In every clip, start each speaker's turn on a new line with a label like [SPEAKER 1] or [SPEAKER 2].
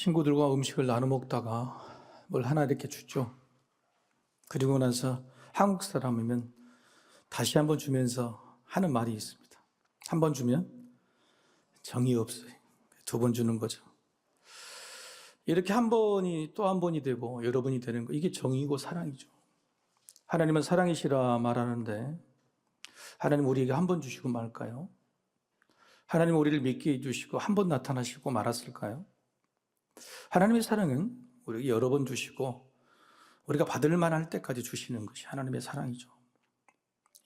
[SPEAKER 1] 친구들과 음식을 나눠 먹다가 뭘 하나 이렇게 주죠. 그리고 나서 한국 사람이면 다시 한번 주면서 하는 말이 있습니다. 한 번 주면 정이 없어요. 두 번 주는 거죠. 이렇게 한 번이 또 한 번이 되고 여러 번이 되는 거, 이게 정이고 사랑이죠. 하나님은 사랑이시라 말하는데 하나님 우리에게 한 번 주시고 말까요? 하나님 우리를 믿게 해주시고 한 번 나타나시고 말았을까요? 하나님의 사랑은 우리에게 여러 번 주시고 우리가 받을 만할 때까지 주시는 것이 하나님의 사랑이죠.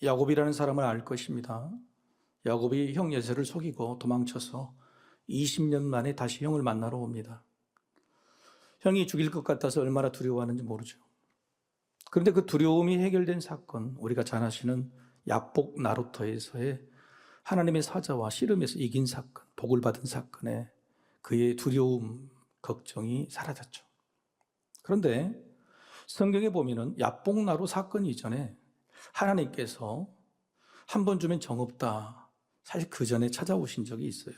[SPEAKER 1] 야곱이라는 사람을 알 것입니다. 야곱이 형 에서를 속이고 도망쳐서 20년 만에 다시 형을 만나러 옵니다. 형이 죽일 것 같아서 얼마나 두려워하는지 모르죠. 그런데 그 두려움이 해결된 사건, 우리가 잘 아시는 약복 나루터에서의 하나님의 사자와 씨름에서 이긴 사건, 복을 받은 사건에 그의 두려움, 걱정이 사라졌죠. 그런데 성경에 보면은 약복나루 사건 이전에 하나님께서 한 번 주면 정없다, 사실 그 전에 찾아오신 적이 있어요.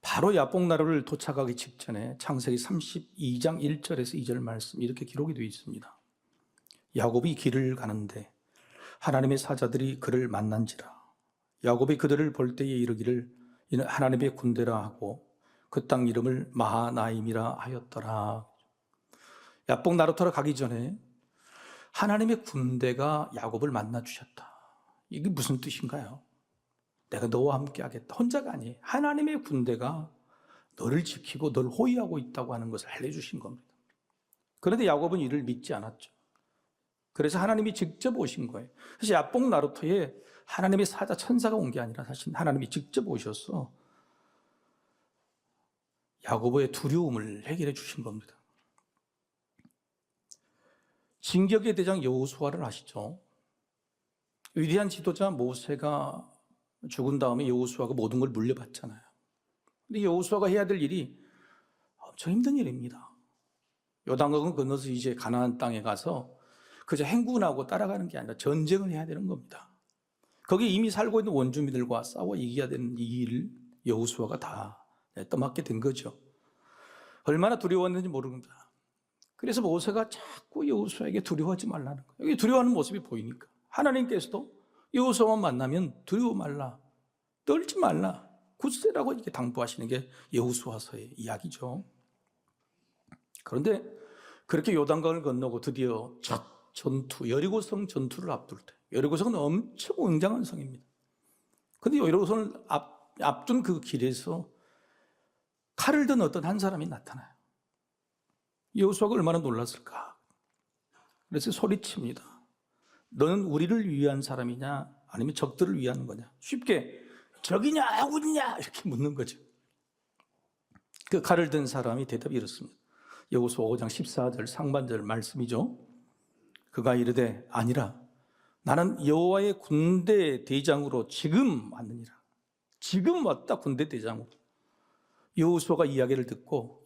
[SPEAKER 1] 바로 약복나루를 도착하기 직전에 창세기 32장 1절에서 2절 말씀 이렇게 기록이 되어 있습니다. 야곱이 길을 가는데 하나님의 사자들이 그를 만난지라. 야곱이 그들을 볼 때에 이르기를 이는 하나님의 군대라 하고 그 땅 이름을 마하나임이라 하였더라. 약복 나루터로 가기 전에 하나님의 군대가 야곱을 만나 주셨다. 이게 무슨 뜻인가요? 내가 너와 함께 하겠다. 혼자가 아니에요. 하나님의 군대가 너를 지키고 너를 호위하고 있다고 하는 것을 알려주신 겁니다. 그런데 야곱은 이를 믿지 않았죠. 그래서 하나님이 직접 오신 거예요. 그래서 약복 나루터에 하나님의 사자 천사가 온 게 아니라 사실 하나님이 직접 오셔서 야곱의 두려움을 해결해 주신 겁니다. 진격의 대장 여호수아를 아시죠? 위대한 지도자 모세가 죽은 다음에 여호수아가 모든 걸 물려받잖아요. 근데 여호수아가 해야 될 일이 엄청 힘든 일입니다. 요단강을 건너서 이제 가나안 땅에 가서 그저 행군하고 따라가는 게 아니라 전쟁을 해야 되는 겁니다. 거기 이미 살고 있는 원주민들과 싸워 이겨야 되는 이 일을 여호수아가 다 떠맡게 된 거죠. 얼마나 두려웠는지 모릅니다. 그래서 모세가 자꾸 여호수아에게 두려워하지 말라는 거예요. 여기 두려워하는 모습이 보이니까 하나님께서도 여호수아만 만나면 두려워 말라, 떨지 말라, 굳세라고 이렇게 당부하시는 게 여호수아서의 이야기죠. 그런데 그렇게 요단강을 건너고 드디어 첫 전투, 여리고성 전투를 앞둘 때, 여리고성은 엄청 웅장한 성입니다. 그런데 여리고성을 앞둔 그 길에서 칼을 든 어떤 한 사람이 나타나요. 여호수아가 얼마나 놀랐을까. 그래서 소리칩니다. 너는 우리를 위한 사람이냐 아니면 적들을 위한 거냐. 쉽게 적이냐 아군이냐 이렇게 묻는 거죠. 그 칼을 든 사람이 대답이 이렇습니다. 여호수아 5장 14절 상반절 말씀이죠. 그가 이르되 아니라 나는 여호와의 군대 대장으로 지금 왔느니라. 지금 왔다, 군대 대장으로. 여호수아가 이야기를 듣고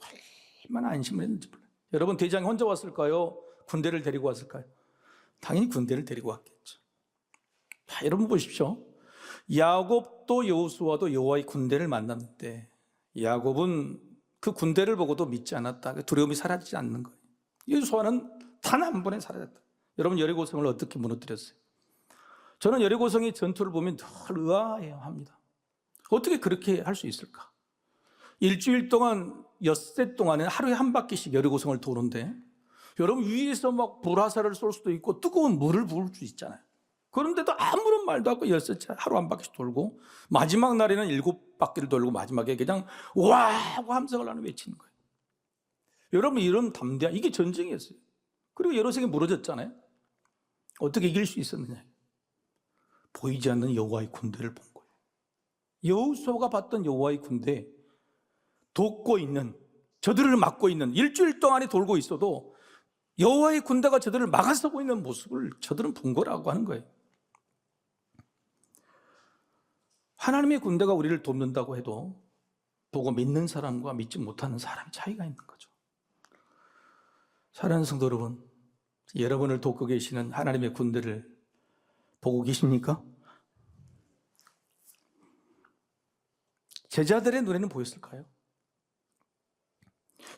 [SPEAKER 1] 얼마나 안심을 했는지 몰라요. 여러분, 대장이 혼자 왔을까요? 군대를 데리고 왔을까요? 당연히 군대를 데리고 왔겠죠. 자, 여러분 보십시오. 야곱도 여호수아도 여호와의 군대를 만났는데 야곱은 그 군대를 보고도 믿지 않았다. 두려움이 사라지지 않는 거예요. 여호수아는 단 한 번에 사라졌다. 여러분, 여리고성을 어떻게 무너뜨렸어요? 저는 여리고성의 전투를 보면 늘 의아해합니다. 어떻게 그렇게 할 수 있을까? 일주일 동안, 엿새 동안에 하루에 한 바퀴씩 여리고성을 도는데 여러분, 위에서 막 불화살을 쏠 수도 있고 뜨거운 물을 부을 수 있잖아요. 그런데도 아무런 말도 하고 엿새째 하루 한 바퀴씩 돌고 마지막 날에는 7바퀴를 돌고 마지막에 그냥 와 하고 함성을 하는 외치는 거예요. 여러분, 이런 담대한, 이게 전쟁이었어요. 그리고 여리고성이 무너졌잖아요. 어떻게 이길 수 있었느냐? 보이지 않는 여호와의 군대를 본 거예요. 여호수아가 봤던 여호와의 군대, 돕고 있는, 저들을 막고 있는, 일주일 동안에 돌고 있어도 여호와의 군대가 저들을 막아서고 있는 모습을 저들은 본 거라고 하는 거예요. 하나님의 군대가 우리를 돕는다고 해도 보고 믿는 사람과 믿지 못하는 사람의 차이가 있는 거죠. 사랑하는 성도 여러분, 여러분을 돕고 계시는 하나님의 군대를 보고 계십니까? 제자들의 눈에는 보였을까요?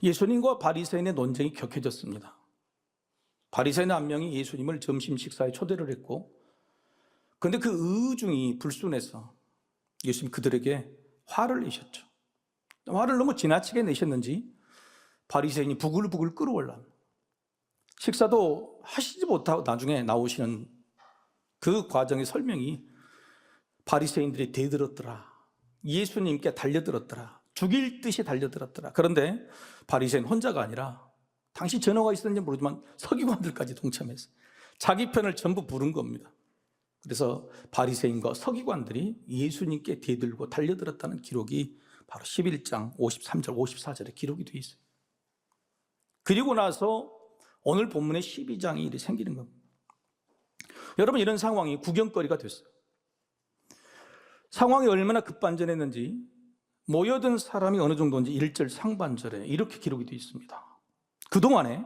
[SPEAKER 1] 예수님과 바리새인의 논쟁이 격해졌습니다. 바리새인 한 명이 예수님을 점심 식사에 초대를 했고, 그런데 그 의중이 불순해서 예수님 그들에게 화를 내셨죠. 화를 너무 지나치게 내셨는지 바리새인이 부글부글 끓어올라. 식사도 하시지 못하고 나중에 나오시는 그 과정의 설명이 바리새인들이 대들었더라. 예수님께 달려들었더라. 죽일 듯이 달려들었더라. 그런데 바리새인 혼자가 아니라 당시 전화가 있었는지 모르지만 서기관들까지 동참해서 자기 편을 전부 부른 겁니다. 그래서 바리새인과 서기관들이 예수님께 대들고 달려들었다는 기록이 바로 11장 53절 54절에 기록이 되어 있어요. 그리고 나서 오늘 본문의 12장이 일이 생기는 겁니다. 여러분, 이런 상황이 구경거리가 됐어요. 상황이 얼마나 급반전했는지 모여든 사람이 어느 정도인지 1절 상반절에 이렇게 기록이 되어 있습니다. 그동안에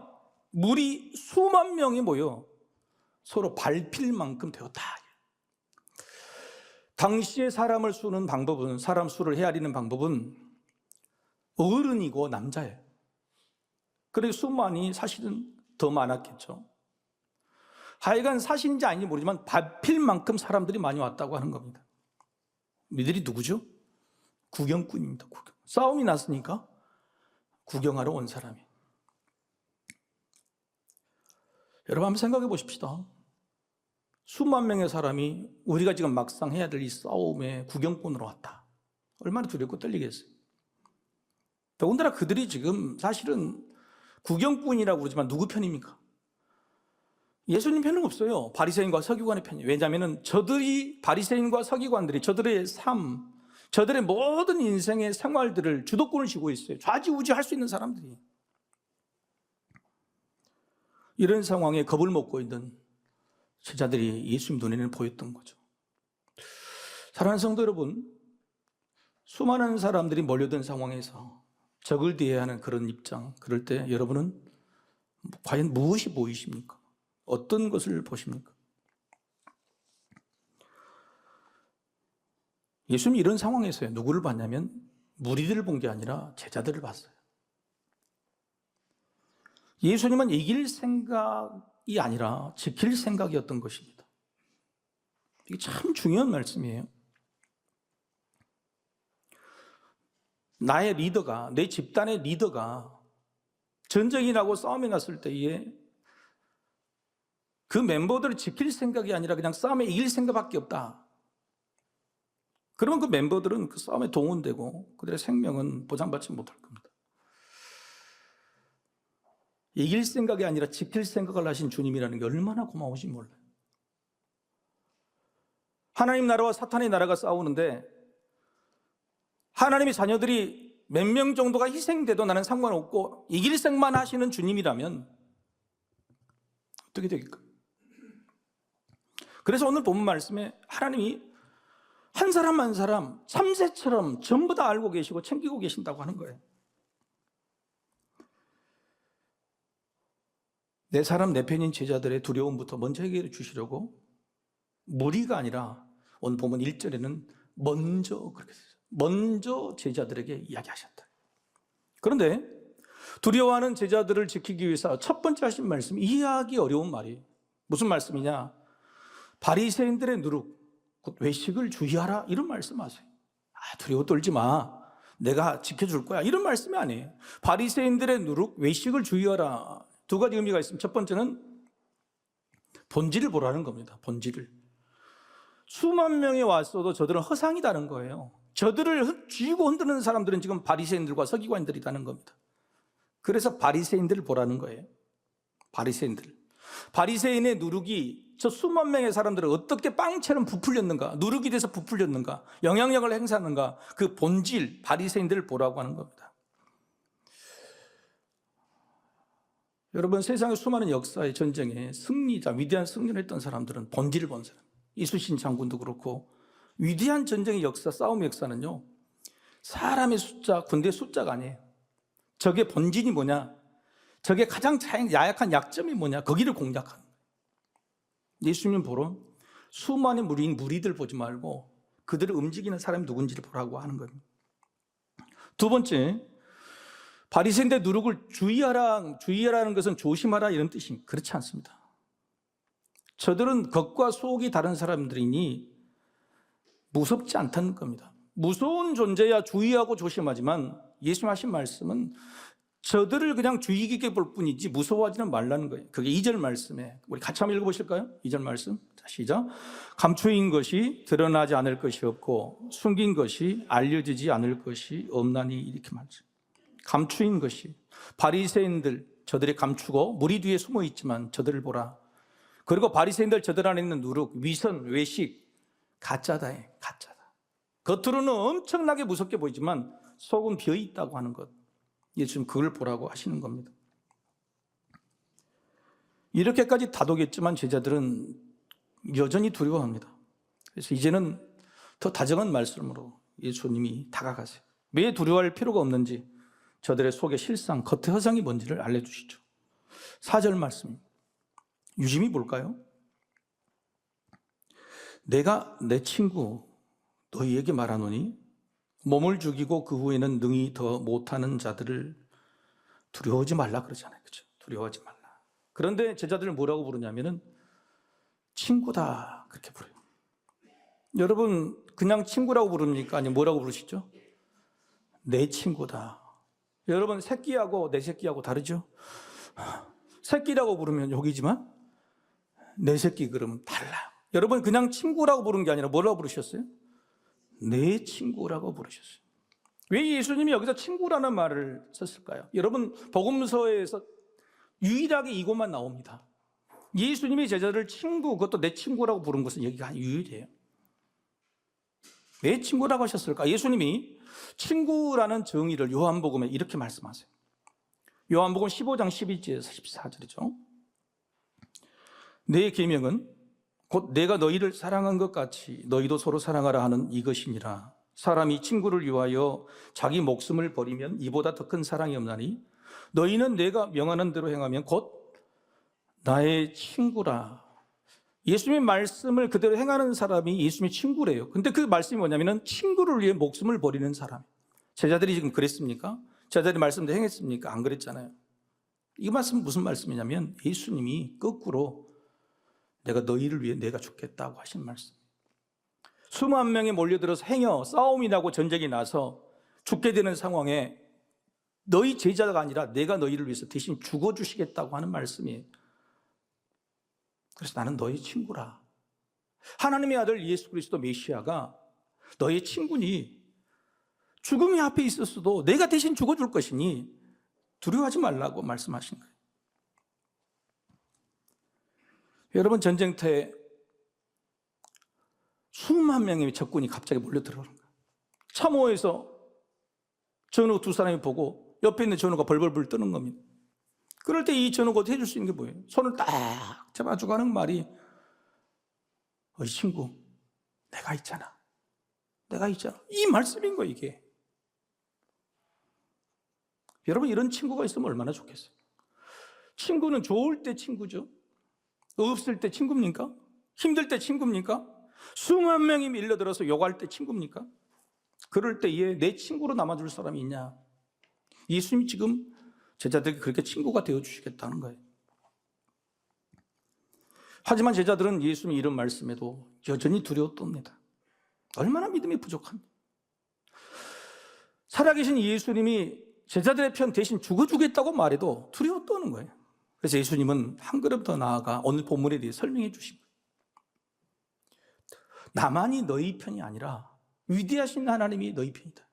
[SPEAKER 1] 무리 수만 명이 모여 서로 밟힐 만큼 되었다. 당시에 사람을 수는 방법은, 사람 수를 헤아리는 방법은 어른이고 남자예요. 그래서 수만이 사실은 더 많았겠죠. 하여간 사실인지 아닌지 모르지만 밟힐 만큼 사람들이 많이 왔다고 하는 겁니다. 이들이 누구죠? 구경꾼입니다. 구경. 싸움이 났으니까 구경하러 온 사람이. 여러분 한번 생각해 보십시다. 수만 명의 사람이 우리가 지금 막상 해야 될 이 싸움에 구경꾼으로 왔다. 얼마나 두렵고 떨리겠어요. 더군다나 그들이 지금 사실은 구경꾼이라고 그러지만 누구 편입니까? 예수님 편은 없어요. 바리새인과 서기관의 편이에요. 왜냐하면 저들이, 바리새인과 서기관들이 저들의 삶, 저들의 모든 인생의 생활들을 주도권을 쥐고 있어요. 좌지우지할 수 있는 사람들이. 이런 상황에 겁을 먹고 있는 제자들이 예수님 눈에는 보였던 거죠. 사랑하는 성도 여러분, 수많은 사람들이 몰려든 상황에서 적을 대해야 하는 그런 입장, 그럴 때 여러분은 과연 무엇이 보이십니까? 어떤 것을 보십니까? 예수님이 이런 상황에서요, 누구를 봤냐면 무리들을 본 게 아니라 제자들을 봤어요. 예수님은 이길 생각이 아니라 지킬 생각이었던 것입니다. 이게 참 중요한 말씀이에요. 나의 리더가, 내 집단의 리더가 전쟁이 나고 싸움이 났을 때에 그 멤버들을 지킬 생각이 아니라 그냥 싸움에 이길 생각밖에 없다. 그러면 그 멤버들은 그 싸움에 동원되고 그들의 생명은 보장받지 못할 겁니다. 이길 생각이 아니라 지킬 생각을 하신 주님이라는 게 얼마나 고마우신지 몰라요. 하나님 나라와 사탄의 나라가 싸우는데 하나님의 자녀들이 몇 명 정도가 희생돼도 나는 상관없고 이길 생만 하시는 주님이라면 어떻게 되겠까? 그래서 오늘 본문 말씀에 하나님이 한 사람 한 사람 참새처럼 전부 다 알고 계시고 챙기고 계신다고 하는 거예요. 내 사람 내 편인 제자들의 두려움부터 먼저 해결해 주시려고 무리가 아니라 오늘 보면 1절에는 먼저 그렇게 했어요. 먼저 제자들에게 이야기하셨다. 그런데 두려워하는 제자들을 지키기 위해서 첫 번째 하신 말씀, 이해하기 어려운 말이에요. 무슨 말씀이냐? 바리새인들의 누룩, 곧 외식을 주의하라, 이런 말씀하세요. 두려워 떨지 마, 내가 지켜줄 거야, 이런 말씀이 아니에요. 바리새인들의 누룩, 외식을 주의하라, 두 가지 의미가 있습니다. 첫 번째는 본질을 보라는 겁니다. 본질을. 수만 명이 왔어도 저들은 허상이다는 거예요. 저들을 쥐고 흔드는 사람들은 지금 바리새인들과 서기관들이라는 겁니다. 그래서 바리새인들을 보라는 거예요. 바리새인들. 바리새인의 누룩이 저 수만 명의 사람들을 어떻게 빵처럼 부풀렸는가, 누룩이 돼서 부풀렸는가, 영향력을 행사하는가, 그 본질, 바리새인들을 보라고 하는 겁니다. 여러분, 세상의 수많은 역사의 전쟁에 승리자, 위대한 승리를 했던 사람들은 본질을 본 사람. 이순신 장군도 그렇고, 위대한 전쟁의 역사, 싸움의 역사는요, 사람의 숫자, 군대 숫자가 아니에요. 적의 본질이 뭐냐, 적의 가장 야약한 약점이 뭐냐, 거기를 공략하는 거예요. 예수님 보러 수많은 무리들 보지 말고 그들을 움직이는 사람이 누군지를 보라고 하는 겁니다. 두 번째, 바리새인들 누룩을 주의하라는 것은 조심하라 이런 뜻입니다. 그렇지 않습니다. 저들은 겉과 속이 다른 사람들이니 무섭지 않다는 겁니다. 무서운 존재야 주의하고 조심하지만 예수님 하신 말씀은 저들을 그냥 주의 깊게 볼 뿐이지 무서워하지는 말라는 거예요. 그게 2절 말씀에 우리 같이 한번 읽어보실까요? 2절 말씀. 자, 시작. 감추인 것이 드러나지 않을 것이 없고 숨긴 것이 알려지지 않을 것이 없나니 이렇게 말하죠. 감추인 것이 바리새인들 저들이 감추고 무리 뒤에 숨어 있지만 저들을 보라. 그리고 바리새인들 저들 안에 있는 누룩, 위선, 외식 가짜다. 겉으로는 엄청나게 무섭게 보이지만 속은 비어 있다고 하는 것. 예수님 그걸 보라고 하시는 겁니다. 이렇게까지 다독였지만 제자들은 여전히 두려워합니다. 그래서 이제는 더 다정한 말씀으로 예수님이 다가가세요. 왜 두려워할 필요가 없는지 저들의 속의 실상, 겉의 허상이 뭔지를 알려주시죠. 4절 말씀입니다. 유심히 볼까요? 내가 내 친구 너희에게 말하노니 몸을 죽이고 그 후에는 능히 더 못하는 자들을 두려워하지 말라 그러잖아요. 그렇죠? 두려워하지 말라. 그런데 제자들을 뭐라고 부르냐면은 친구다 그렇게 부르요. 여러분 그냥 친구라고 부릅니까? 아니면 뭐라고 부르시죠? 내 친구다. 여러분 새끼하고 내 새끼하고 다르죠? 새끼라고 부르면 욕이지만 내 새끼 그러면 달라요. 여러분 그냥 친구라고 부른 게 아니라 뭐라고 부르셨어요? 내 친구라고 부르셨어요. 왜 예수님이 여기서 친구라는 말을 썼을까요? 여러분 복음서에서 유일하게 이것만 나옵니다. 예수님이 제자들을 친구, 그것도 내 친구라고 부른 것은 여기가 유일해요. 왜 친구라고 하셨을까? 예수님이 친구라는 정의를 요한복음에 이렇게 말씀하세요. 요한복음 15장 12절에서 14절이죠. 내 계명은 곧 내가 너희를 사랑한 것 같이 너희도 서로 사랑하라 하는 이것이니라. 사람이 친구를 위하여 자기 목숨을 버리면 이보다 더 큰 사랑이 없나니 너희는 내가 명하는 대로 행하면 곧 나의 친구라. 예수님의 말씀을 그대로 행하는 사람이 예수님의 친구래요. 근데 그 말씀이 뭐냐면 친구를 위해 목숨을 버리는 사람. 제자들이 지금 그랬습니까? 제자들이 말씀도 행했습니까? 안 그랬잖아요. 이 말씀은 무슨 말씀이냐면 예수님이 거꾸로 내가 너희를 위해 내가 죽겠다고 하신 말씀. 수만 명이 몰려들어서 행여 싸움이 나고 전쟁이 나서 죽게 되는 상황에 너희 제자가 아니라 내가 너희를 위해서 대신 죽어주시겠다고 하는 말씀이에요. 그래서 나는 너희 친구라. 하나님의 아들 예수 그리스도 메시아가 너희 친구니 죽음이 앞에 있었어도 내가 대신 죽어줄 것이니 두려워하지 말라고 말씀하신 거예요. 여러분 전쟁터에 수만 명의 적군이 갑자기 몰려들어오는 거예요. 참호에서 전우 두 사람이 보고 옆에 있는 전우가 벌벌 떠는 겁니다. 그럴 때 이 전우가 어떻게 해줄 수 있는 게 뭐예요? 손을 딱 잡아주고 하는 말이 어이 친구 내가 있잖아. 이 말씀인 거예요 이게. 여러분 이런 친구가 있으면 얼마나 좋겠어요. 친구는 좋을 때 친구죠. 없을 때 친구입니까? 힘들 때 친구입니까? 수만 명이 밀려들어서 욕할 때 친구입니까? 그럴 때에 내 친구로 남아줄 사람이 있냐? 예수님이 지금 제자들에게 그렇게 친구가 되어주시겠다는 거예요. 하지만 제자들은 예수님이 이런 말씀에도 여전히 두려웠답니다. 얼마나 믿음이 부족합니다. 살아계신 예수님이 제자들의 편 대신 죽어주겠다고 말해도 두려웠다는 거예요. 그래서 예수님은 한 걸음 더 나아가 오늘 본문에 대해 설명해 주신 거예요. 나만이 너희 편이 아니라 위대하신 하나님이 너희 편이다.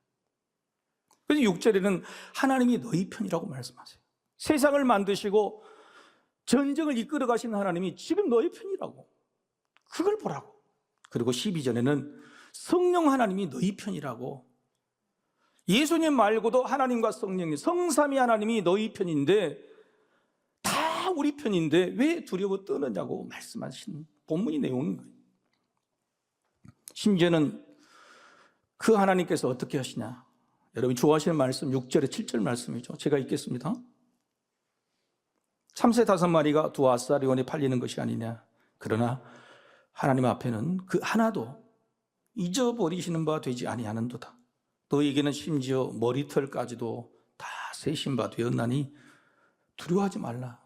[SPEAKER 1] 그래서 6절에는 하나님이 너희 편이라고 말씀하세요. 세상을 만드시고 전쟁을 이끌어 가시는 하나님이 지금 너희 편이라고. 그걸 보라고. 그리고 12절에는 성령 하나님이 너희 편이라고. 예수님 말고도 하나님과 성령이 성삼위 하나님이 너희 편인데 다 우리 편인데 왜 두려워 떠느냐고 말씀하신 본문의 내용인 거예요. 심지어는 그 하나님께서 어떻게 하시냐. 여러분이 좋아하시는 말씀 6절에 7절 말씀이죠. 제가 읽겠습니다. 참새 5마리가 두 아사리온에 팔리는 것이 아니냐. 그러나 하나님 앞에는 그 하나도 잊어버리시는 바 되지 아니하는도다. 너희에게는 심지어 머리털까지도 다 새 신바 되었나니 두려워하지 말라.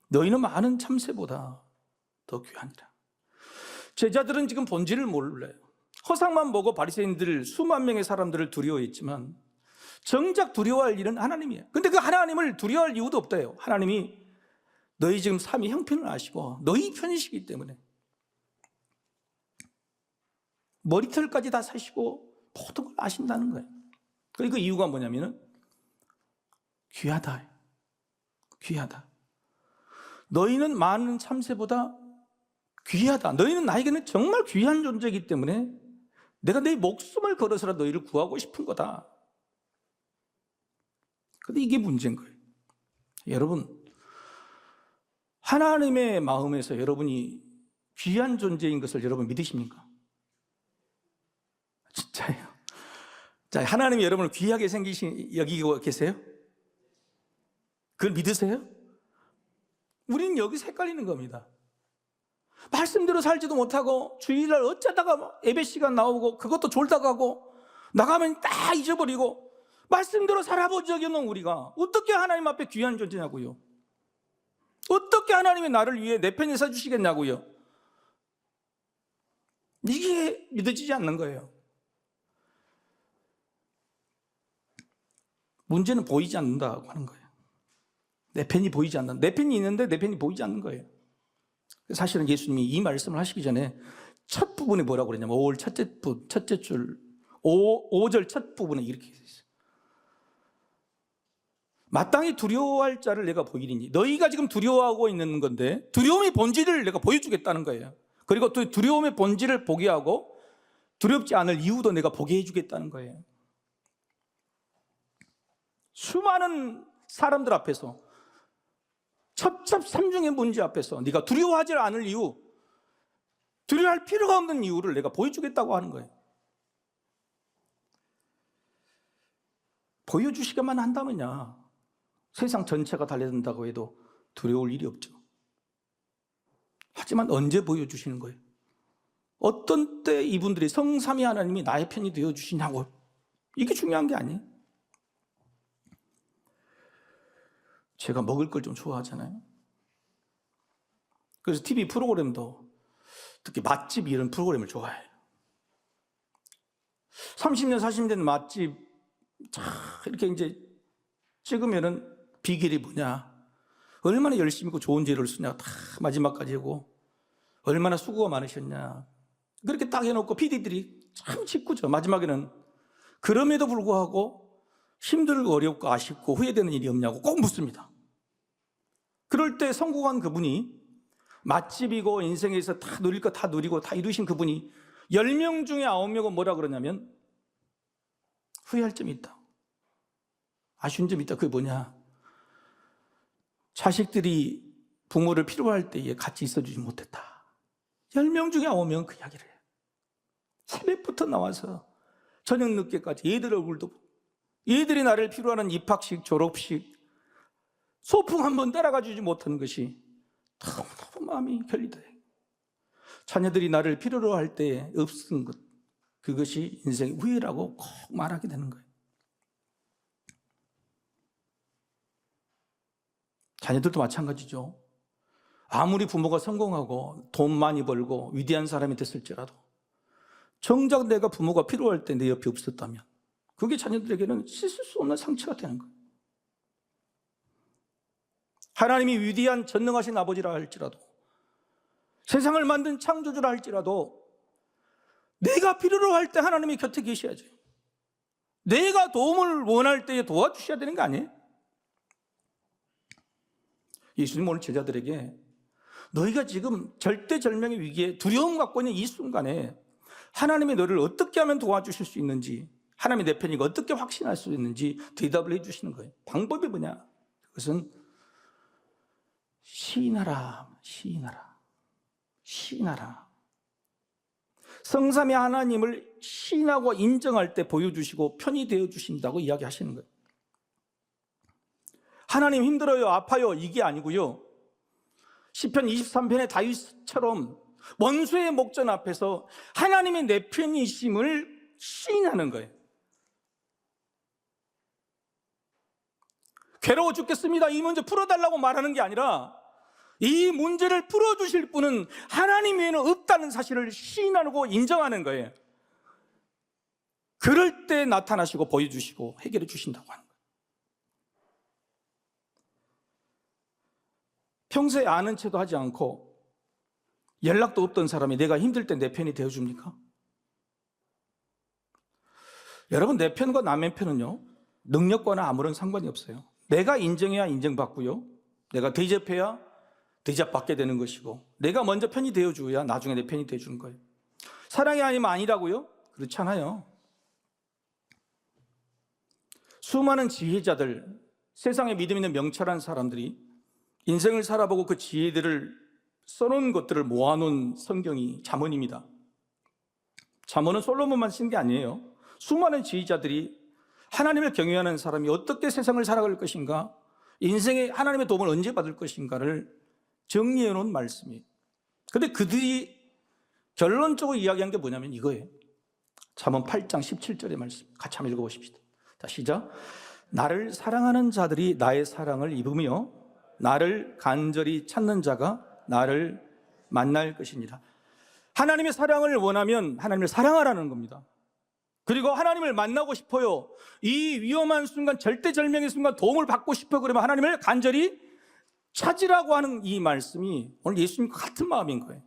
[SPEAKER 1] 너희는 많은 참새보다 더 귀하니라. 제자들은 지금 본질을 몰라요. 허상만 보고 바리새인들 수만 명의 사람들을 두려워했지만 정작 두려워할 일은 하나님이에요. 근데 그 하나님을 두려워할 이유도 없대요. 하나님이 너희 지금 삶의 형편을 아시고 너희 편이시기 때문에 머리털까지 다 사시고 모든 걸 아신다는 거예요. 그리고 그 이유가 뭐냐면은 귀하다. 귀하다. 너희는 많은 참새보다 귀하다. 너희는 나에게는 정말 귀한 존재이기 때문에 내가 내 목숨을 걸어서라도 너희를 구하고 싶은 거다. 근데 이게 문제인 거예요. 여러분, 하나님의 마음에서 여러분이 귀한 존재인 것을 여러분 믿으십니까? 진짜예요. 자, 하나님이 여러분을 귀하게 여기고 계세요? 그걸 믿으세요? 우리는 여기서 헷갈리는 겁니다. 말씀대로 살지도 못하고 주일날 어쩌다가 예배 시간 나오고 그것도 졸다 가고 나가면 다 잊어버리고 말씀대로 살아본 적이 없는 우리가 어떻게 하나님 앞에 귀한 존재냐고요? 어떻게 하나님이 나를 위해 내 편에 서주시겠냐고요? 이게 믿어지지 않는 거예요. 문제는 보이지 않는다고 하는 거예요. 내 편이 보이지 않는다. 내 편이 있는데 내 편이 보이지 않는 거예요. 사실은 예수님이 이 말씀을 하시기 전에 첫 부분에 뭐라고 그랬냐면 5월 첫째 줄 5절 첫 부분에 이렇게 있어요. 마땅히 두려워할 자를 내가 보이리니. 너희가 지금 두려워하고 있는 건데 두려움의 본질을 내가 보여주겠다는 거예요. 그리고 또 두려움의 본질을 보게 하고 두렵지 않을 이유도 내가 보게 해주겠다는 거예요. 수많은 사람들 앞에서 첩첩산중의 문제 앞에서 네가 두려워하지 않을 이유, 두려워할 필요가 없는 이유를 내가 보여주겠다고 하는 거예요. 보여주시기만 한다면야 세상 전체가 달려든다고 해도 두려울 일이 없죠. 하지만 언제 보여주시는 거예요? 어떤 때 이분들이 성삼위 하나님이 나의 편이 되어주시냐고. 이게 중요한 게 아니에요. 제가 먹을 걸 좀 좋아하잖아요. 그래서 TV 프로그램도 특히 맛집 이런 프로그램을 좋아해요. 30년, 40년 된 맛집 이렇게 이제 찍으면은 비결이 뭐냐, 얼마나 열심히 있고 좋은 재료를 쓰냐, 다 마지막까지 하고 얼마나 수고가 많으셨냐, 그렇게 딱 해놓고 PD들이 참 짓궂죠. 마지막에는 그럼에도 불구하고 힘들고 어렵고 아쉽고 후회되는 일이 없냐고 꼭 묻습니다. 그럴 때 성공한 그분이, 맛집이고 인생에서 다 누릴 거 다 누리고 다 이루신 그분이 10명 중에 9명은 뭐라 그러냐면 후회할 점이 있다, 아쉬운 점이 있다. 그게 뭐냐, 자식들이 부모를 필요할 때에 같이 있어주지 못했다. 10명 중에 9명은 그 이야기를 해요. 새벽부터 나와서 저녁 늦게까지 얘들 얼굴도 보고, 얘들이 나를 필요하는 입학식, 졸업식, 소풍 한번 따라가 주지 못하는 것이 너무 마음이 결리다. 자녀들이 나를 필요로 할 때 없은 것, 그것이 인생의 후회라고 꼭 말하게 되는 거예요. 자녀들도 마찬가지죠. 아무리 부모가 성공하고 돈 많이 벌고 위대한 사람이 됐을지라도 정작 내가 부모가 필요할 때 내 옆에 없었다면 그게 자녀들에게는 씻을 수 없는 상처가 되는 거예요. 하나님이 위대한 전능하신 아버지라 할지라도, 세상을 만든 창조주라 할지라도 내가 필요로 할 때 하나님이 곁에 계셔야죠. 내가 도움을 원할 때에 도와주셔야 되는 거 아니에요? 예수님 오늘 제자들에게 너희가 지금 절대절명의 위기에 두려움 갖고 있는 이 순간에 하나님이 너를 어떻게 하면 도와주실 수 있는지, 하나님이 내 편이고 어떻게 확신할 수 있는지 대답을 해주시는 거예요. 방법이 뭐냐? 그것은 시인하라, 시인하라, 시인하라. 성삼위 하나님을 시인하고 인정할 때 보여주시고 편이 되어주신다고 이야기하시는 거예요. 하나님 힘들어요, 아파요, 이게 아니고요. 시편 23편의 다윗처럼 원수의 목전 앞에서 하나님의 내 편이심을 시인하는 거예요. 괴로워 죽겠습니다, 이 문제 풀어달라고 말하는 게 아니라 이 문제를 풀어주실 분은 하나님 외에는 없다는 사실을 시인하고 인정하는 거예요. 그럴 때 나타나시고 보여주시고 해결해 주신다고 하는 거예요. 평소에 아는 체도 하지 않고 연락도 없던 사람이 내가 힘들 때 내 편이 되어줍니까? 여러분, 내 편과 남의 편은요, 능력과는 아무런 상관이 없어요. 내가 인정해야 인정받고요, 내가 대접해야 대접받게 되는 것이고, 내가 먼저 편이 되어줘야 나중에 내 편이 되어주는 거예요. 사랑이 아니면 아니라고요? 그렇지 않아요. 수많은 지혜자들, 세상에 믿음 있는 명철한 사람들이 인생을 살아보고 그 지혜들을 써놓은 것들을 모아놓은 성경이 잠언입니다. 잠언은 솔로몬만 쓴 게 아니에요. 수많은 지혜자들이 하나님을 경외하는 사람이 어떻게 세상을 살아갈 것인가, 인생에 하나님의 도움을 언제 받을 것인가를 정리해 놓은 말씀이에요. 그런데 그들이 결론적으로 이야기한 게 뭐냐면 이거예요. 잠언 8장 17절의 말씀 같이 한번 읽어보십시다. 자, 시작. 나를 사랑하는 자들이 나의 사랑을 입으며 나를 간절히 찾는 자가 나를 만날 것이니라. 하나님의 사랑을 원하면 하나님을 사랑하라는 겁니다. 그리고 하나님을 만나고 싶어요, 이 위험한 순간, 절대절명의 순간 도움을 받고 싶어요, 그러면 하나님을 간절히 찾으라고 하는 이 말씀이 오늘 예수님과 같은 마음인 거예요.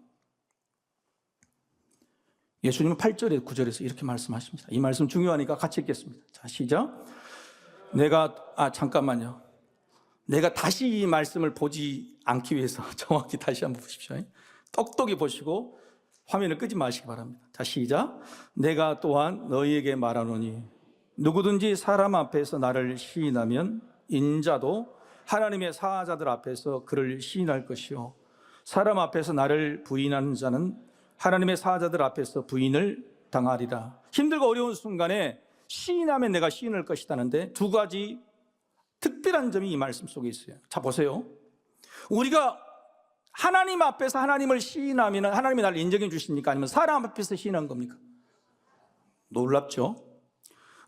[SPEAKER 1] 예수님은 8절에 9절에서 이렇게 말씀하십니다. 이 말씀 중요하니까 같이 읽겠습니다. 자, 시작. 잠깐만요. 내가 다시 이 말씀을 보지 않기 위해서 정확히 다시 한번 보십시오. 똑똑히 보시고 화면을 끄지 마시기 바랍니다. 자, 시작. 내가 또한 너희에게 말하노니 누구든지 사람 앞에서 나를 시인하면 인자도 하나님의 사자들 앞에서 그를 시인할 것이요, 사람 앞에서 나를 부인하는 자는 하나님의 사자들 앞에서 부인을 당하리라. 힘들고 어려운 순간에 시인하면 내가 시인할 것이다는데 두 가지 특별한 점이 이 말씀 속에 있어요. 자, 보세요. 우리가 하나님 앞에서 하나님을 시인하면 하나님이 나를 인정해 주십니까? 아니면 사람 앞에서 시인한 겁니까? 놀랍죠?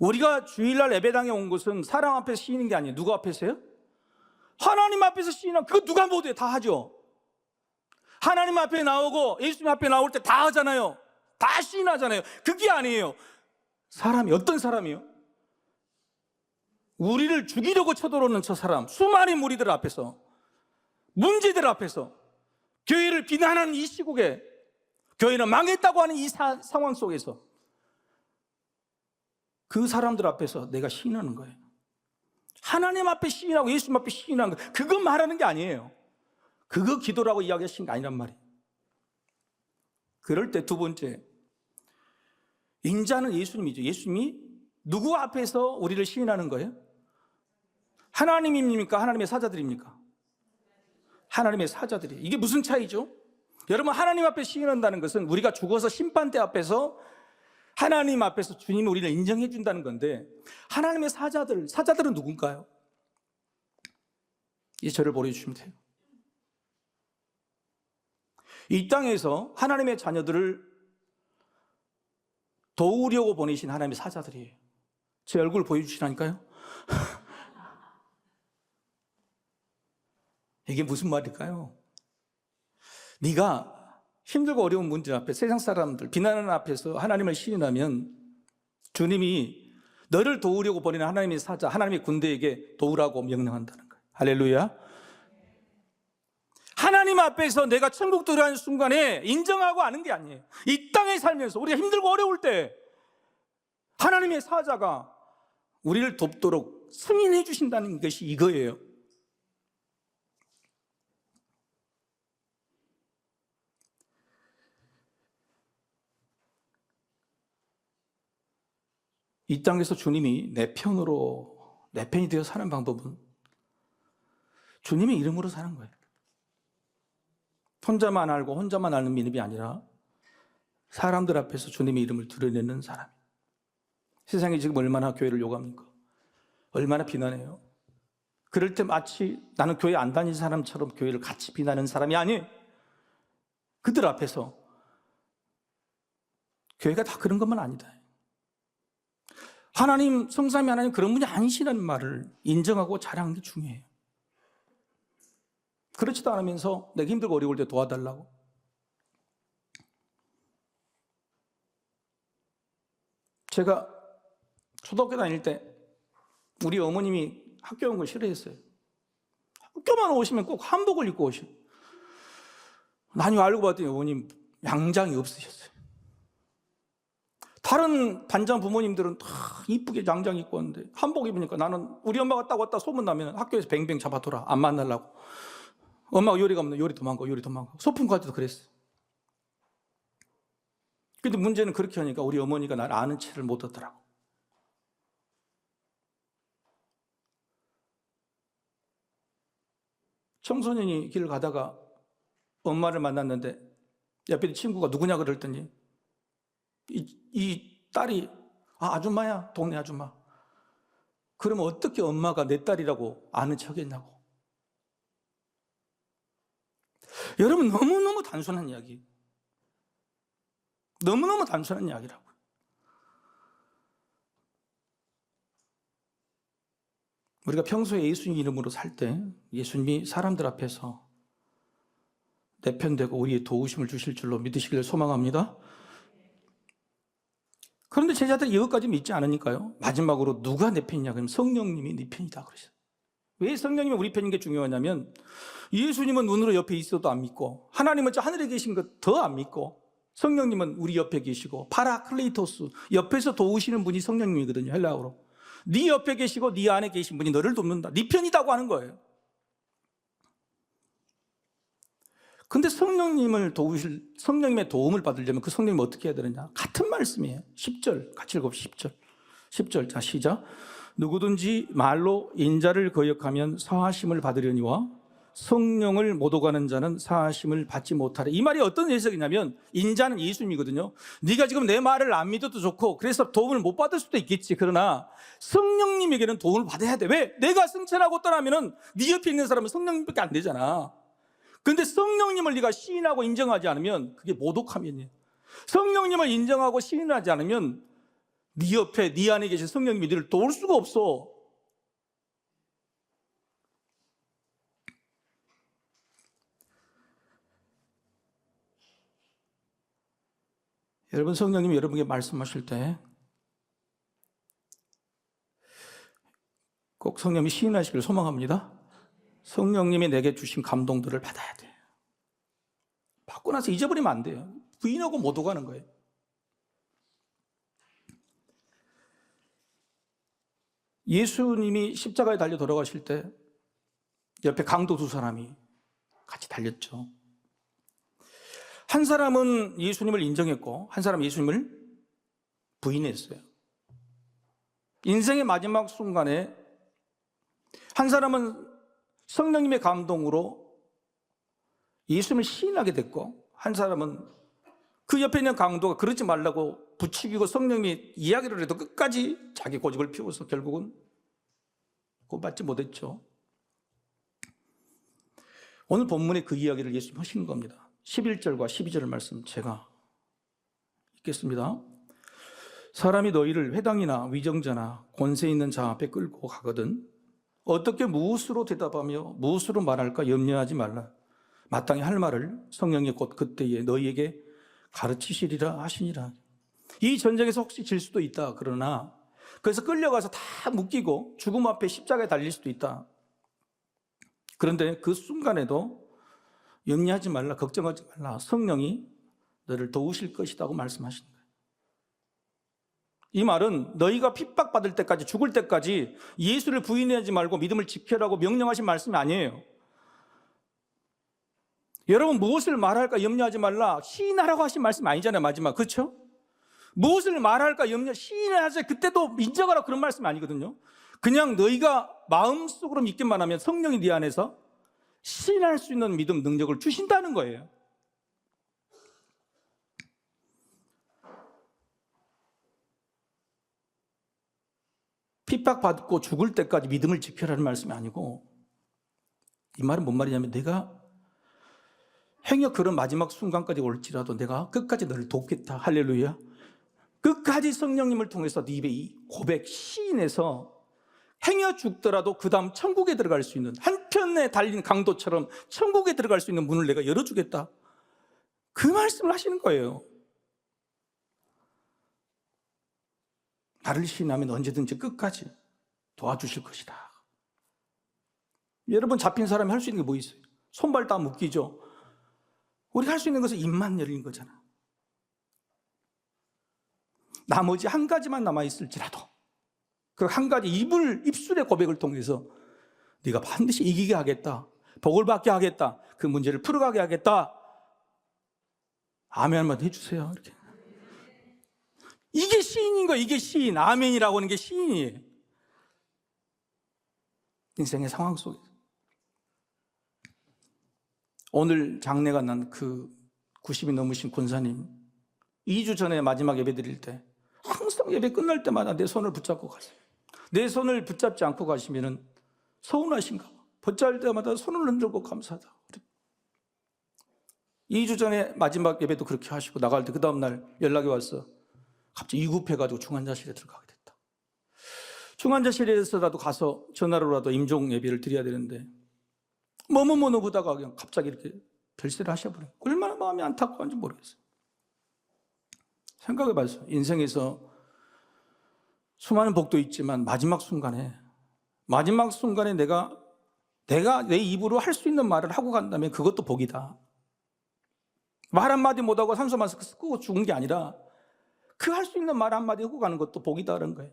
[SPEAKER 1] 우리가 주일날 예배당에 온 것은 사람 앞에서 시인한 게 아니에요. 누구 앞에서요? 하나님 앞에서 시인한, 그거 누가 못해? 다 하죠. 하나님 앞에 나오고 예수님 앞에 나올 때 다 하잖아요. 다 시인하잖아요. 그게 아니에요. 사람이 어떤 사람이요? 우리를 죽이려고 쳐들어오는 저 사람, 수많은 무리들 앞에서, 문제들 앞에서, 교회를 비난하는 이 시국에, 교회는 망했다고 하는 이 상황 속에서 그 사람들 앞에서 내가 시인하는 거예요. 하나님 앞에 시인하고 예수님 앞에 시인하는 거, 그거 말하는 게 아니에요. 그거 기도라고 이야기하신 게 아니란 말이에요. 그럴 때 두 번째, 인자는 예수님이죠. 예수님이 누구 앞에서 우리를 시인하는 거예요? 하나님입니까? 하나님의 사자들입니까? 하나님의 사자들이. 이게 무슨 차이죠? 여러분, 하나님 앞에 시인한다는 것은 우리가 죽어서 심판대 앞에서 하나님 앞에서 주님이 우리를 인정해 준다는 건데, 하나님의 사자들은 누군가요? 이제 저를 보여주시면 돼요. 이 땅에서 하나님의 자녀들을 도우려고 보내신 하나님의 사자들이에요. 제 얼굴 보여주시라니까요. 이게 무슨 말일까요? 네가 힘들고 어려운 문제 앞에, 세상 사람들 비난하는 앞에서 하나님을 시인하면 주님이 너를 도우려고 보내는 하나님의 사자, 하나님의 군대에게 도우라고 명령한다는 거예요. 할렐루야. 하나님 앞에서 내가 천국 들어가는 순간에 인정하고 아는 게 아니에요. 이 땅에 살면서 우리가 힘들고 어려울 때 하나님의 사자가 우리를 돕도록 승인해 주신다는 것이 이거예요. 이 땅에서 주님이 내 편이 되어 사는 방법은 주님의 이름으로 사는 거예요. 혼자만 알고 혼자만 아는 믿음이 아니라 사람들 앞에서 주님의 이름을 드러내는 사람. 세상이 지금 얼마나 교회를 욕합니까? 얼마나 비난해요? 그럴 때 마치 나는 교회 안 다니는 사람처럼 교회를 같이 비난하는 사람이 아니에요. 그들 앞에서 교회가 다 그런 것만 아니다. 하나님, 성삼위 하나님 그런 분이 아니시라는 말을 인정하고 자랑하는 게 중요해요. 그렇지도 않으면서 내가 힘들고 어려울 때 도와달라고. 제가 초등학교 다닐 때 우리 어머님이 학교 온 걸 싫어했어요. 학교만 오시면 꼭 한복을 입고 오셔. 나중에 알고 봤더니 어머님 양장이 없으셨어요. 다른 반장 부모님들은 다 이쁘게 양장 입고 왔는데 한복 입으니까 나는 우리 엄마가 딱 왔다 소문나면 학교에서 뱅뱅 잡아둬라. 안 만나려고. 엄마가 요리가 없는 요리 도망가. 소풍까지도 그랬어요. 근데 문제는 그렇게 하니까 우리 어머니가 날 아는 체를 못 하더라고. 청소년이 길을 가다가 엄마를 만났는데 옆에 친구가 누구냐 그랬더니 이 딸이 아줌마야, 동네 아줌마. 그러면 어떻게 엄마가 내 딸이라고 아는 척했냐고. 여러분, 너무너무 단순한 이야기. 너무너무 단순한 이야기라고. 우리가 평소에 예수님 이름으로 살 때 예수님이 사람들 앞에서 내 편 되고 우리의 도우심을 주실 줄로 믿으시기를 소망합니다. 그런데 제자들이 이것까지 믿지 않으니까요, 마지막으로 누가 내 편이냐 그러면 성령님이 네 편이다 그러셨어요. 왜 성령님이 우리 편인 게 중요하냐면 예수님은 눈으로 옆에 있어도 안 믿고 하나님은 저 하늘에 계신 것 더 안 믿고 성령님은 우리 옆에 계시고 파라클레이토스, 옆에서 도우시는 분이 성령님이거든요. 헬라어로. 네 옆에 계시고 네 안에 계신 분이 너를 돕는다. 네 편이다고 하는 거예요. 근데 성령님의 도움을 받으려면 그 성령님이 어떻게 해야 되느냐? 같은 말씀이에요. 10절, 같이 읽어봅시다. 10절, 자 시작. 누구든지 말로 인자를 거역하면 사하심을 받으려니와 성령을 못 오가는 자는 사하심을 받지 못하래. 이 말이 어떤 해석이냐면 인자는 예수님이거든요. 네가 지금 내 말을 안 믿어도 좋고 그래서 도움을 못 받을 수도 있겠지. 그러나 성령님에게는 도움을 받아야 돼. 왜? 내가 승천하고 떠나면은 네 옆에 있는 사람은 성령님밖에 안 되잖아. 근데 성령님을 네가 시인하고 인정하지 않으면 그게 모독함이에요. 성령님을 인정하고 시인하지 않으면 네 옆에 네 안에 계신 성령님이 너를 도울 수가 없어. 여러분, 성령님이 여러분에게 말씀하실 때 꼭 성령님이 시인하시기를 소망합니다. 성령님이 내게 주신 감동들을 받아야 돼요. 받고 나서 잊어버리면 안 돼요. 부인하고 못 오가는 거예요. 예수님이 십자가에 달려 돌아가실 때 옆에 강도 두 사람이 같이 달렸죠. 한 사람은 예수님을 인정했고 한 사람은 예수님을 부인했어요. 인생의 마지막 순간에 한 사람은 성령님의 감동으로 예수님을 시인하게 됐고 한 사람은 그 옆에 있는 강도가 그러지 말라고 부추기고 성령님이 이야기를 해도 끝까지 자기 고집을 피워서 결국은 구원받지 못했죠. 오늘 본문에 그 이야기를 예수님 하신 겁니다. 11절과 12절 말씀 제가 읽겠습니다. 사람이 너희를 회당이나 위정자나 권세 있는 자 앞에 끌고 가거든 어떻게 무엇으로 대답하며 무엇으로 말할까 염려하지 말라. 마땅히 할 말을 성령이 곧 그때에 너희에게 가르치시리라 하시니라. 이 전쟁에서 혹시 질 수도 있다. 그러나 그래서 끌려가서 다 묶이고 죽음 앞에 십자가에 달릴 수도 있다. 그런데 그 순간에도 염려하지 말라, 걱정하지 말라. 성령이 너를 도우실 것이라고 말씀하신 거예요. 이 말은 너희가 핍박받을 때까지, 죽을 때까지 예수를 부인하지 말고 믿음을 지켜라고 명령하신 말씀이 아니에요. 여러분, 무엇을 말할까 염려하지 말라 시인하라고 하신 말씀 아니잖아요. 마지막, 그렇죠? 무엇을 말할까 시인을 하세요. 그때도 인정하라 그런 말씀이 아니거든요. 그냥 너희가 마음속으로 믿기만 하면 성령이 네 안에서 시인할 수 있는 믿음 능력을 주신다는 거예요. 핍박받고 죽을 때까지 믿음을 지켜라는 말씀이 아니고 이 말은 뭔 말이냐면 내가 행여 그런 마지막 순간까지 올지라도 내가 끝까지 너를 돕겠다. 할렐루야. 끝까지 성령님을 통해서 네 입에 이 고백, 시인해서 행여 죽더라도 그 다음 천국에 들어갈 수 있는, 한편에 달린 강도처럼 천국에 들어갈 수 있는 문을 내가 열어주겠다. 그 말씀을 하시는 거예요. 나를 시인하면 언제든지 끝까지 도와주실 것이다. 여러분, 잡힌 사람이 할 수 있는 게 뭐 있어요? 손발 다 묶이죠. 우리가 할 수 있는 것은 입만 열린 거잖아. 나머지 한 가지만 남아있을지라도 그 한 가지 입술의 고백을 통해서 네가 반드시 이기게 하겠다, 복을 받게 하겠다, 그 문제를 풀어가게 하겠다, 아멘 한번 해주세요. 이렇게. 이게 시인인 거예요. 이게 시인. 아멘이라고 하는 게 시인이에요. 인생의 상황 속에서. 오늘 장례가 난 그 90이 넘으신 권사님, 2주 전에 마지막 예배 드릴 때 항상 예배 끝날 때마다 내 손을 붙잡고 가세요. 내 손을 붙잡지 않고 가시면 서운하신가 봐. 붙잡을 때마다 손을 흔들고 감사하다. 2주 전에 마지막 예배도 그렇게 하시고 나갈 때 그 다음날 연락이 왔어. 갑자기 위급해가지고 중환자실에 들어가게 됐다. 중환자실에서라도 가서 전화로라도 임종 예배를 드려야 되는데 뭐뭐 보다가 그냥 갑자기 이렇게 별세를 하셔버려요. 얼마나 마음이 안타까운지 모르겠어요. 생각해봤어요. 인생에서 수많은 복도 있지만 마지막 순간에 내가 내 입으로 할 수 있는 말을 하고 간다면 그것도 복이다. 말 한마디 못하고 산소 마스크 쓰고 죽은 게 아니라 그 할 수 있는 말 한마디 하고 가는 것도 복이다라는 거예요.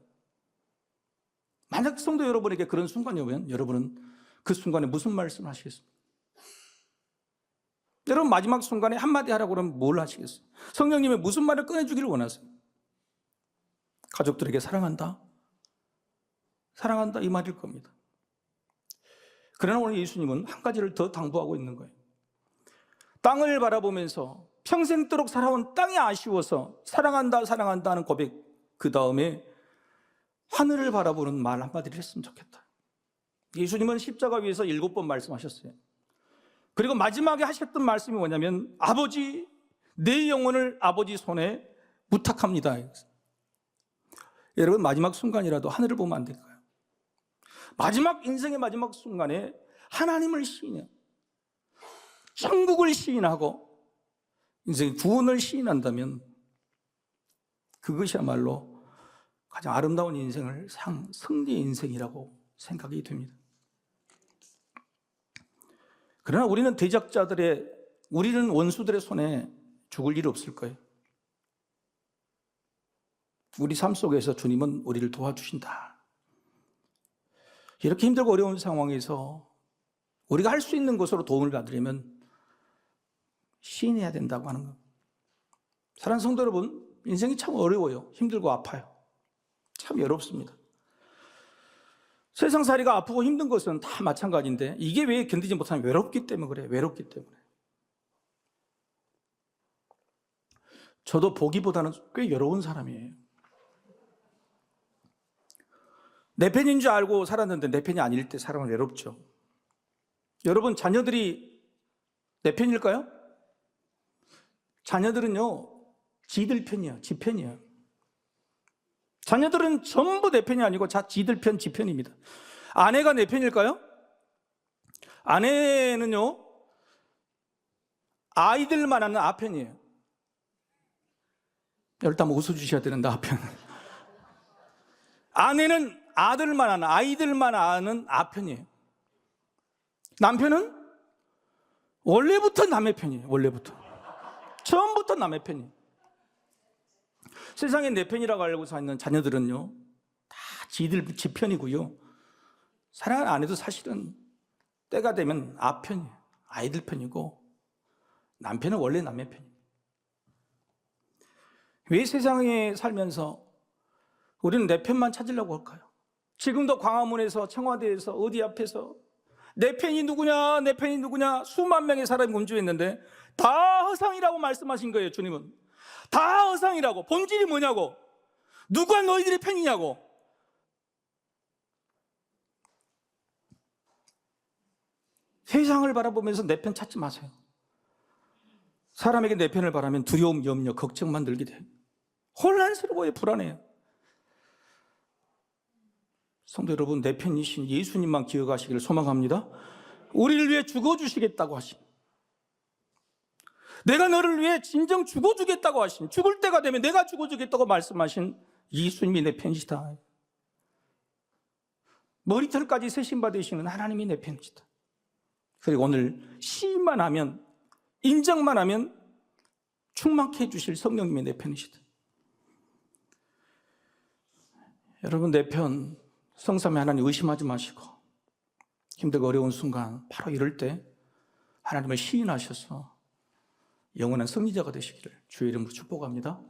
[SPEAKER 1] 만약 성도 여러분에게 그런 순간이 오면 여러분은 그 순간에 무슨 말씀을 하시겠습니까? 여러분, 마지막 순간에 한마디 하라고 그러면 뭘 하시겠어요? 성령님의 무슨 말을 꺼내주기를 원하세요? 가족들에게 사랑한다 이 말일 겁니다. 그러나 오늘 예수님은 한 가지를 더 당부하고 있는 거예요. 땅을 바라보면서 평생도록 살아온 땅이 아쉬워서 사랑한다 하는 고백, 그 다음에 하늘을 바라보는 말 한마디를 했으면 좋겠다. 예수님은 십자가 위에서 7번 말씀하셨어요. 그리고 마지막에 하셨던 말씀이 뭐냐면, 아버지, 내 영혼을 아버지 손에 부탁합니다. 여러분, 마지막 순간이라도 하늘을 보면 안 될까요? 인생의 마지막 순간에 하나님을 시인해요. 천국을 시인하고 인생의 구원을 시인한다면 그것이야말로 가장 아름다운 인생을 승리의 인생이라고 생각이 됩니다. 그러나 우리는 우리는 원수들의 손에 죽을 일이 없을 거예요. 우리 삶 속에서 주님은 우리를 도와주신다. 이렇게 힘들고 어려운 상황에서 우리가 할 수 있는 것으로 도움을 받으려면 시인해야 된다고 하는 겁니다. 사랑하는 성도 여러분, 인생이 참 어려워요. 힘들고 아파요. 참 외롭습니다. 세상살이가 아프고 힘든 것은 다 마찬가지인데 이게 왜 견디지 못하면 외롭기 때문에 그래요. 외롭기 때문에. 저도 보기보다는 꽤 외로운 사람이에요. 내 편인 줄 알고 살았는데 내 편이 아닐 때 사람은 외롭죠. 여러분, 자녀들이 내 편일까요? 자녀들은요, 지들 편이에요. 지 편이에요. 자녀들은 전부 내 편이 아니고 지들 편, 지 편입니다. 아내가 내 편일까요? 아내는요, 아이들만 하는 아 편이에요. 일단 웃어주셔야 되는데, 아 편. 아내는 아들만 하는, 아이들만 아는 아 편이에요. 남편은 원래부터 남의 편이에요. 원래부터. 처음부터 남의 편이에요. 세상에 내 편이라고 알고 사는 자녀들은요, 다 지 편이고요. 사랑을 안 해도 사실은 때가 되면 아 편이에요. 아이들 편이고, 남편은 원래 남의 편이에요. 왜 세상에 살면서 우리는 내 편만 찾으려고 할까요? 지금도 광화문에서, 청와대에서, 어디 앞에서 내 편이 누구냐, 내 편이 누구냐, 수만 명의 사람이 군주했는데 다 허상이라고 말씀하신 거예요. 주님은 다 허상이라고. 본질이 뭐냐고, 누가 너희들의 편이냐고. 세상을 바라보면서 내 편 찾지 마세요. 사람에게 내 편을 바라면 두려움, 염려, 걱정만 들게 돼요. 혼란스러워요. 불안해요. 성도 여러분, 내 편이신 예수님만 기억하시기를 소망합니다. 우리를 위해 죽어주시겠다고 하신, 내가 너를 위해 진정 죽어주겠다고 하신, 죽을 때가 되면 내가 죽어주겠다고 말씀하신 예수님이 내 편이시다. 머리털까지 세심받으시는 하나님이 내 편이시다. 그리고 오늘 시인만 하면, 인정만 하면 충만케 해주실 성령님이 내 편이시다. 여러분, 내 편 성삼위 하나님 의심하지 마시고, 힘들고 어려운 순간 바로 이럴 때 하나님을 시인하셔서 영원한 승리자가 되시기를 주의 이름으로 축복합니다.